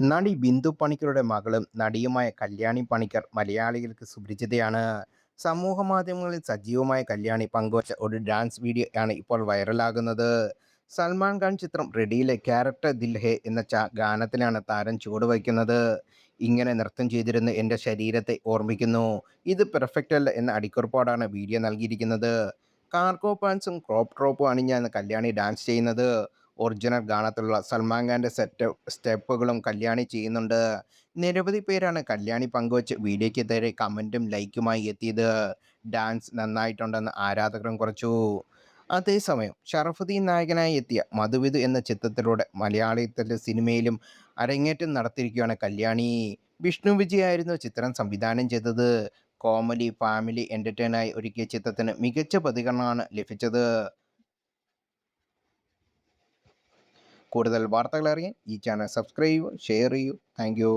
നടി ബിന്ദു പണിക്കരുടെ മകളും നടിയുമായ കല്യാണി പണിക്കർ മലയാളികൾക്ക് സുപരിചിതയാണ്. സമൂഹ മാധ്യമങ്ങളിൽ സജീവമായ കല്യാണി പങ്കുവച്ച ഒരു ഡാൻസ് വീഡിയോ ആണ് ഇപ്പോൾ വൈറലാകുന്നത്. സൽമാൻ ഖാൻ ചിത്രം റെഡിയിലെ ക്യാരക്ടർ ദിൽ ഹേ എന്ന ഗാനത്തിലാണ് താരം ചുവടുവയ്ക്കുന്നത്. ഇങ്ങനെ നൃത്തം ചെയ്തിരുന്ന് എൻ്റെ ശരീരത്തെ ഓർമ്മിക്കുന്നു. ഇത് പെർഫെക്റ്റ് അല്ല എന്ന അടിക്കുറിപ്പോടാണ് വീഡിയോ നൽകിയിരിക്കുന്നത്. കാർഗോ പാൻസും ക്രോപ്പ് ടോപ്പും അണിഞ്ഞാണ് കല്യാണി ഡാൻസ് ചെയ്യുന്നത്. ഒറിജിനൽ ഗാനത്തിലുള്ള സൽമാൻ ഖാൻ്റെ സ്റ്റെപ്പുകളും കല്യാണി ചെയ്യുന്നുണ്ട്. നിരവധി പേരാണ് കല്യാണി പങ്കുവച്ച് വീഡിയോയ്ക്ക് താഴെ കമൻറ്റും ലൈക്കുമായി എത്തിയത്. ഡാൻസ് നന്നായിട്ടുണ്ടെന്ന് ആരാധകരും കുറിച്ചു. അതേസമയം ഷറഫുദ്ദീൻ നായകനായി എത്തിയ മധുവിധു എന്ന ചിത്രത്തിലൂടെ മലയാളത്തിലെ സിനിമയിലും അരങ്ങേറ്റം നടത്തിയിരിക്കുകയാണ് കല്യാണി. വിഷ്ണു വിജയായിരുന്നു ചിത്രം സംവിധാനം ചെയ്തത്. കോമഡി ഫാമിലി എൻ്റർടൈനായി ഒരുക്കിയ ചിത്രത്തിന് മികച്ച പ്രതികരണമാണ് ലഭിച്ചത്. കൂടുതൽ വാർത്തകൾ അറിയാൻ ഈ ചാനൽ സബ്സ്ക്രൈബ് ചെയ്യൂ, ഷെയർ ചെയ്യൂ. Thank you.